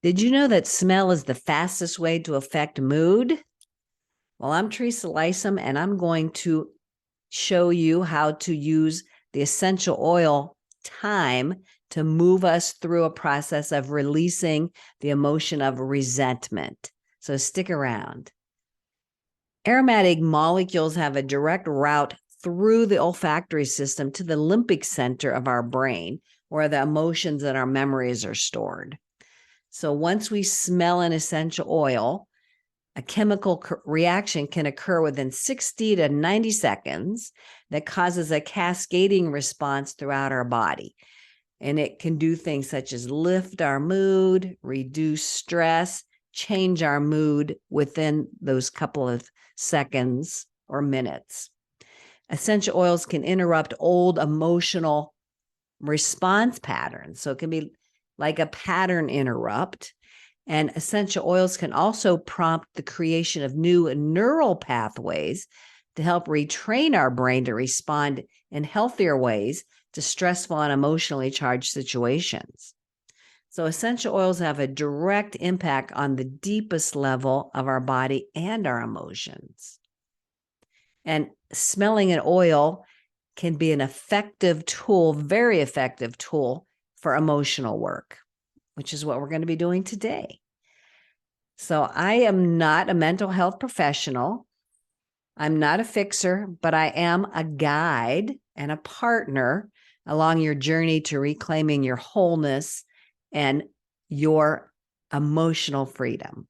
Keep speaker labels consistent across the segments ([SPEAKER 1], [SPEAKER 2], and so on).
[SPEAKER 1] Did you know that smell is the fastest way to affect mood? Well, I'm Teresa Lysam, and I'm going to show you how to use the essential oil thyme to move us through a process of releasing the emotion of resentment. So stick around. Aromatic molecules have a direct route through the olfactory system to the limbic center of our brain, where the emotions and our memories are stored. So once we smell an essential oil, a chemical reaction can occur within 60 to 90 seconds that causes a cascading response throughout our body. And it can do things such as lift our mood, reduce stress, change our mood within those couple of seconds or minutes. Essential oils can interrupt old emotional response patterns. So it can be like a pattern interrupt. And essential oils can also prompt the creation of new neural pathways to help retrain our brain to respond in healthier ways to stressful and emotionally charged situations. So essential oils have a direct impact on the deepest level of our body and our emotions. And smelling an oil can be an effective tool, very effective tool for emotional work, which is what we're going to be doing today. So I am not a mental health professional. I'm not a fixer, but I am a guide and a partner along your journey to reclaiming your wholeness and your emotional freedom.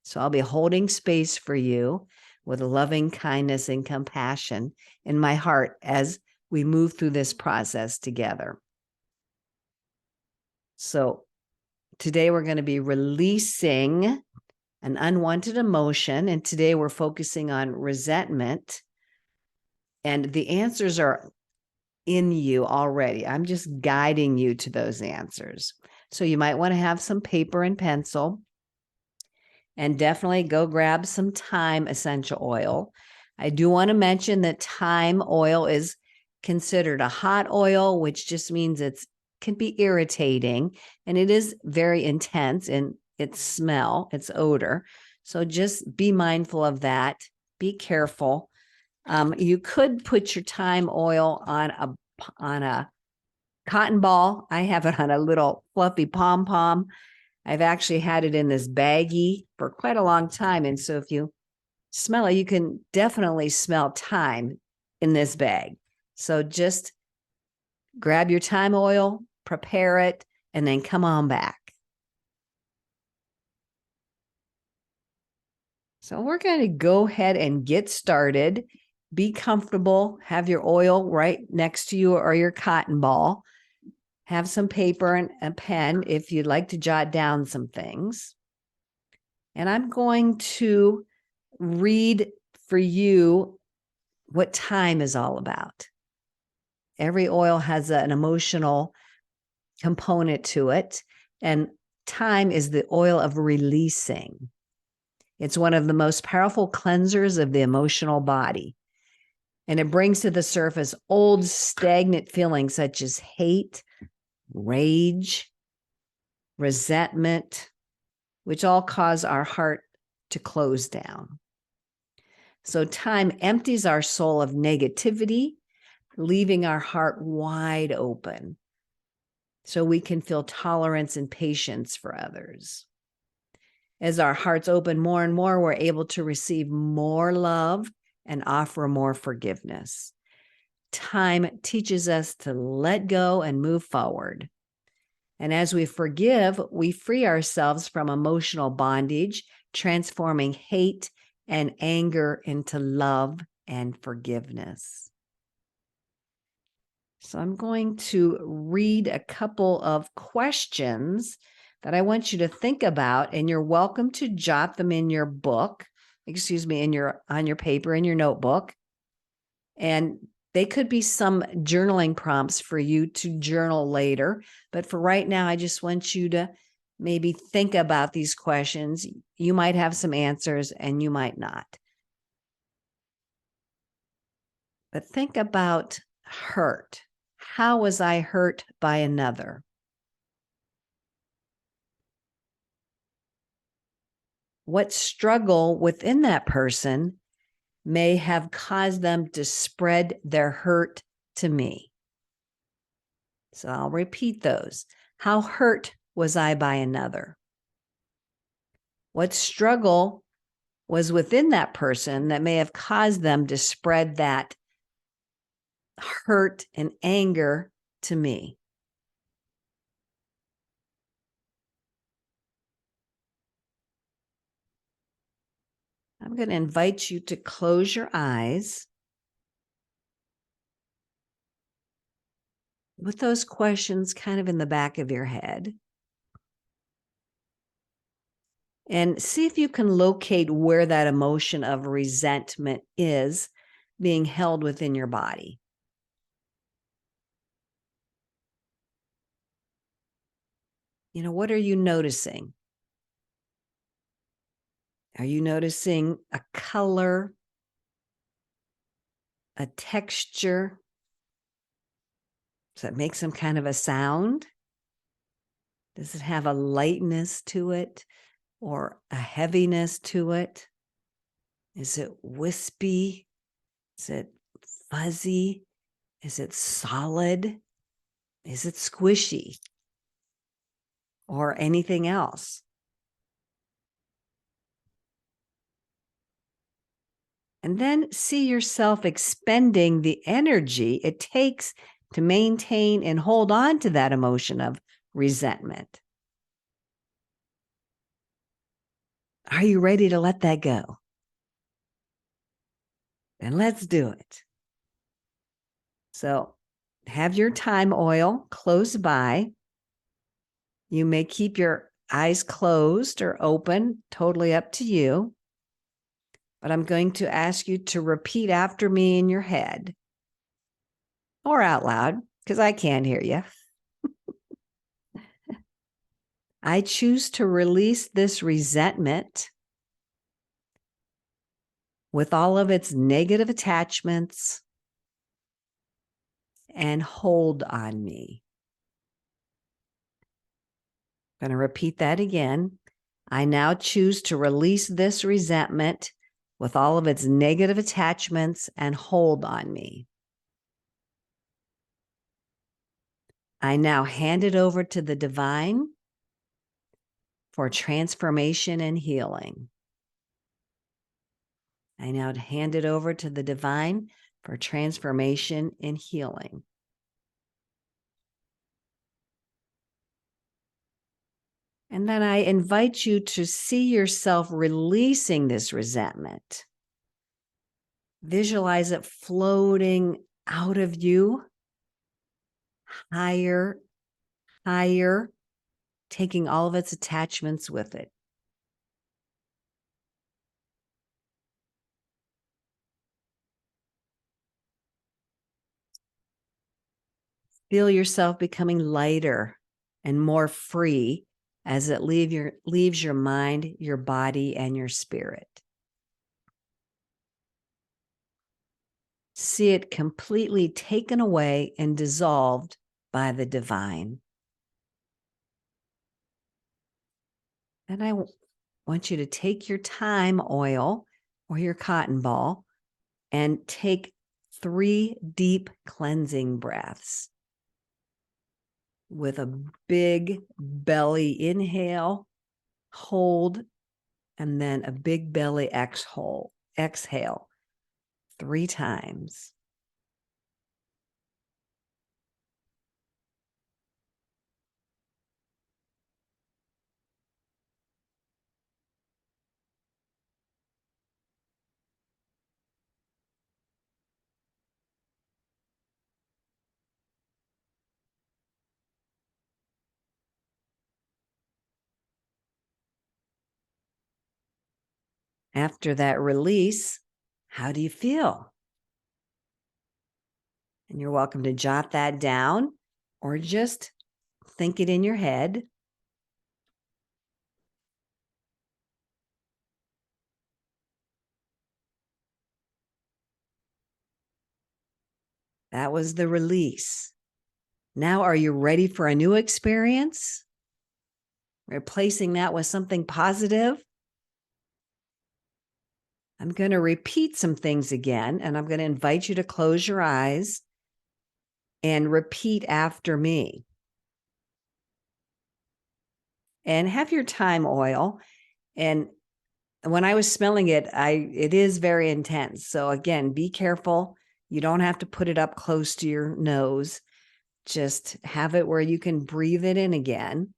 [SPEAKER 1] So I'll be holding space for you with loving kindness and compassion in my heart as we move through this process together. So today we're going to be releasing an unwanted emotion, and today we're focusing on resentment. And the answers are in you already. I'm just guiding you to those answers. So you might want to have some paper and pencil, and definitely go grab some thyme essential oil. I do want to mention that thyme oil is considered a hot oil, which just means it can be irritating, and it is very intense in its smell, its odor. So just be mindful of that. Be careful. You could put your thyme oil on a cotton ball. I have it on a little fluffy pom-pom. I've actually had it in this baggie for quite a long time. And so if you smell it, you can definitely smell thyme in this bag. So just grab your thyme oil, prepare it, and then come on back. So we're going to go ahead and get started. Be comfortable. Have your oil right next to you or your cotton ball. Have some paper and a pen if you'd like to jot down some things. And I'm going to read for you what thyme is all about. Every oil has an emotional component to it, and thyme is the oil of releasing. It's one of the most powerful cleansers of the emotional body, and it brings to the surface old stagnant feelings such as hate, rage, resentment, which all cause our heart to close down. So thyme empties our soul of negativity, leaving our heart wide open so we can feel tolerance and patience for others. As our hearts open more and more, we're able to receive more love and offer more forgiveness. Thyme teaches us to let go and move forward. And as we forgive, we free ourselves from emotional bondage, transforming hate and anger into love and forgiveness. So I'm going to read a couple of questions that I want you to think about, and you're welcome to jot them in your book, on your paper, in your notebook. And they could be some journaling prompts for you to journal later. But for right now, I just want you to maybe think about these questions. You might have some answers and you might not. But think about hurt. How was I hurt by another? what struggle within that person may have caused them to spread their hurt to me. So I'll repeat those. How hurt was I by another? What struggle was within that person that may have caused them to spread that hurt and anger to me? I'm going to invite you to close your eyes with those questions kind of in the back of your head. And see if you can locate where that emotion of resentment is being held within your body. You know, what are you noticing? Are you noticing a color, a texture? Does it make some kind of a sound? Does it have a lightness to it or a heaviness to it? Is it wispy? Is it fuzzy? Is it solid? Is it squishy? Or anything else? And then see yourself expending the energy it takes to maintain and hold on to that emotion of resentment. Are you ready to let that go? Then let's do it. So have your thyme oil close by. You may keep your eyes closed or open, totally up to you. But I'm going to ask you to repeat after me in your head or out loud because I can't hear you. I choose to release this resentment with all of its negative attachments and hold on me. I'm going to repeat that again. I now choose to release this resentment with all of its negative attachments and hold on me. I now hand it over to the divine for transformation and healing. I now hand it over to the divine for transformation and healing. And then I invite you to see yourself releasing this resentment. Visualize it floating out of you, higher, higher, taking all of its attachments with it. Feel yourself becoming lighter and more free as it leaves your mind, your body, and your spirit. See it completely taken away and dissolved by the divine. And I want you to take your thyme oil or your cotton ball and take 3 deep cleansing breaths with a big belly inhale, hold, and then a big belly exhale 3 times. After that release, how do you feel? And you're welcome to jot that down or just think it in your head. That was the release. Now, are you ready for a new experience? Replacing that with something positive? I'm going to repeat some things again, and I'm going to invite you to close your eyes and repeat after me. And have your thyme oil. And when I was smelling it, it is very intense. So again, be careful. You don't have to put it up close to your nose. Just have it where you can breathe it in again.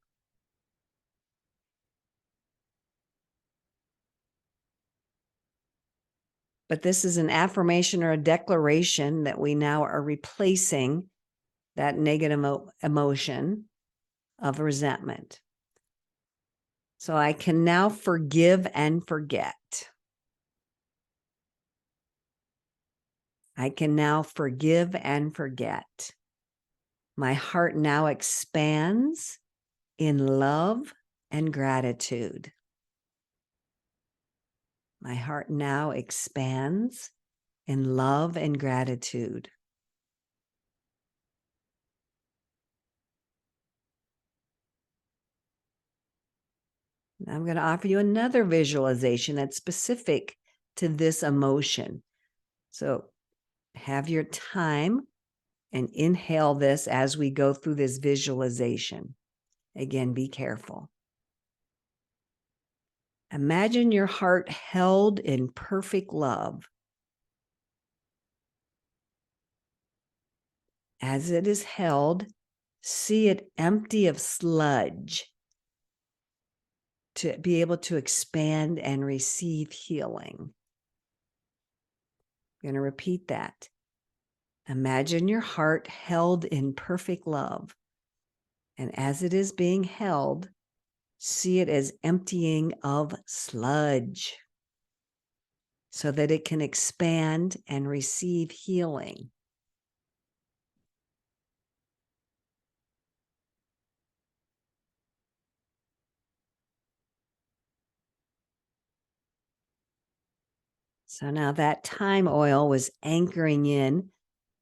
[SPEAKER 1] But this is an affirmation or a declaration that we now are replacing that negative emotion of resentment. So I can now forgive and forget. I can now forgive and forget. My heart now expands in love and gratitude. My heart now expands in love and gratitude. I'm going to offer you another visualization that's specific to this emotion. So have your time and inhale this as we go through this visualization. Again, be careful. Imagine your heart held in perfect love. As it is held, see it empty of sludge to be able to expand and receive healing. I'm going to repeat that. Imagine your heart held in perfect love. And as it is being held, see it as emptying of sludge so that it can expand and receive healing. So now that thyme oil was anchoring in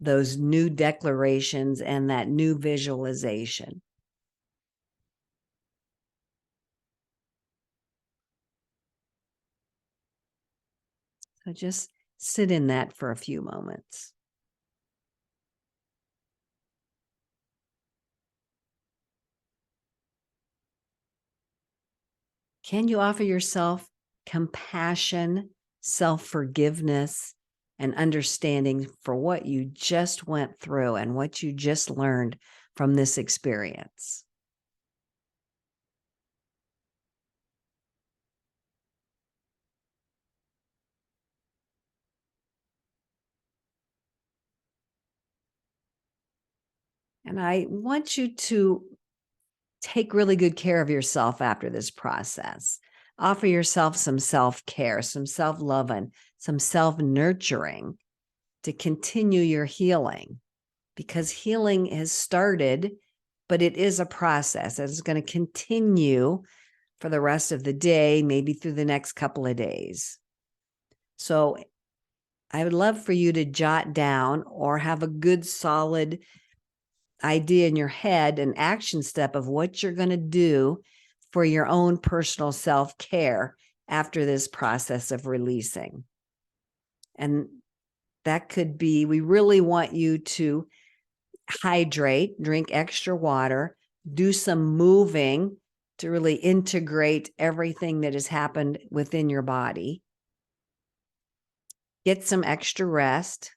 [SPEAKER 1] those new declarations and that new visualization. So just sit in that for a few moments. Can you offer yourself compassion, self-forgiveness, and understanding for what you just went through and what you just learned from this experience? And I want you to take really good care of yourself after this process. Offer yourself some self-care, some self-love, and some self-nurturing to continue your healing, because healing has started, but it is a process. It's going to continue for the rest of the day, maybe through the next couple of days. So I would love for you to jot down or have a good solid idea in your head, an action step of what you're going to do for your own personal self-care after this process of releasing. And that could be, we really want you to hydrate, drink extra water, do some moving to really integrate everything that has happened within your body. Get some extra rest.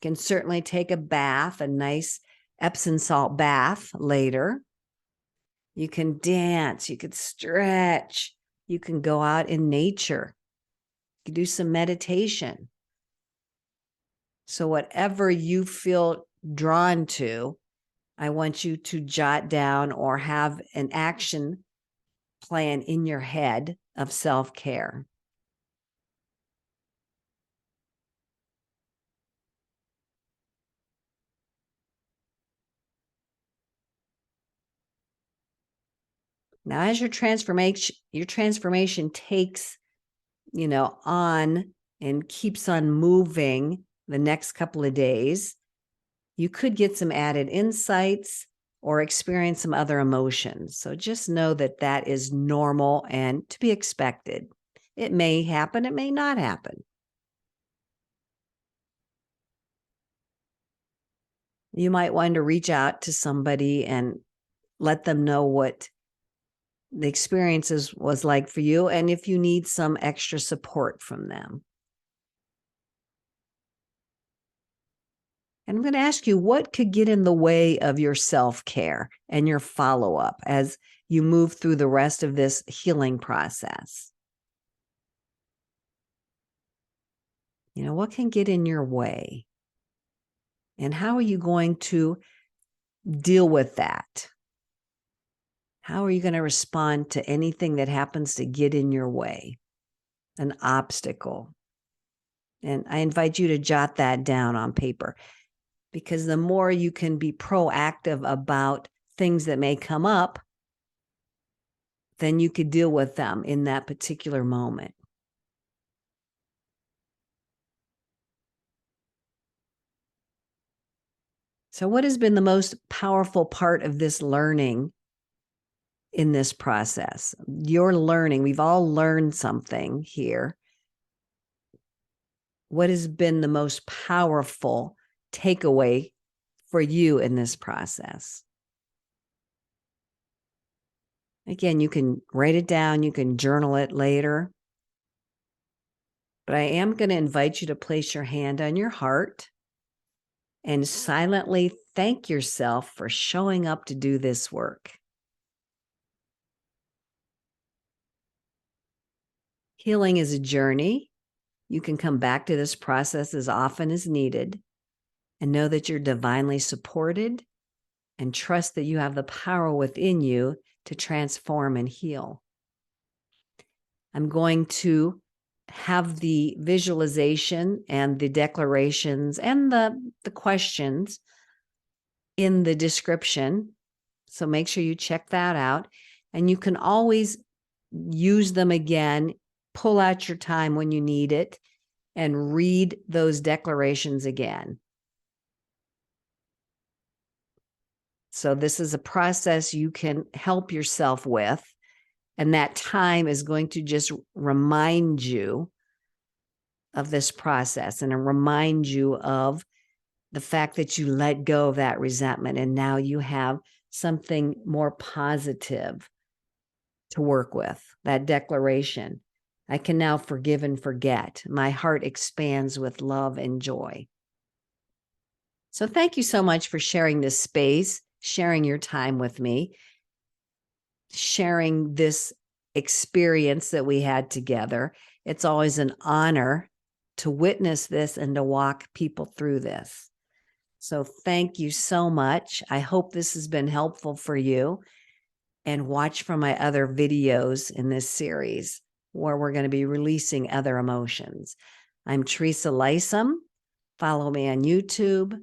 [SPEAKER 1] Can certainly take a bath, a nice Epsom salt bath later. You can dance, you could stretch, you can go out in nature, you can do some meditation. So whatever you feel drawn to, I want you to jot down or have an action plan in your head of self-care. Now, as your transformation takes, on and keeps on moving the next couple of days, you could get some added insights or experience some other emotions. So just know that that is normal and to be expected. It may happen, it may not happen. You might want to reach out to somebody and let them know what the experiences was like for you, and if you need some extra support from them. And I'm going to ask you, what could get in the way of your self-care and your follow-up as you move through the rest of this healing process? What can get in your way? And how are you going to deal with that? How are you going to respond to anything that happens to get in your way? An obstacle. And I invite you to jot that down on paper, because the more you can be proactive about things that may come up, then you could deal with them in that particular moment. So what has been the most powerful part of this learning in this process? Your learning, we've all learned something here. What has been the most powerful takeaway for you in this process? Again, you can write it down, you can journal it later. But I am going to invite you to place your hand on your heart and silently thank yourself for showing up to do this work. Healing is a journey. You can come back to this process as often as needed and know that you're divinely supported, and trust that you have the power within you to transform and heal. I'm going to have the visualization and the declarations and the questions in the description. So make sure you check that out. And you can always use them again, pull out your time when you need it, and read those declarations again. So this is a process you can help yourself with. And that time is going to just remind you of this process and remind you of the fact that you let go of that resentment. And now you have something more positive to work with. That declaration: I can now forgive and forget. My heart expands with love and joy. So thank you so much for sharing this space, sharing your time with me, sharing this experience that we had together. It's always an honor to witness this and to walk people through this. So thank you so much. I hope this has been helpful for you. And watch for my other videos in this series where we're going to be releasing other emotions. I'm Teresa Lysum. Follow me on YouTube.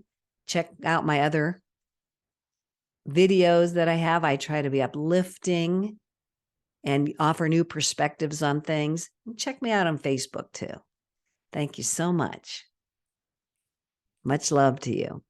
[SPEAKER 1] Check out my other videos that I have. I try to be uplifting and offer new perspectives on things. Check me out on Facebook too. Thank you so much. Much love to you.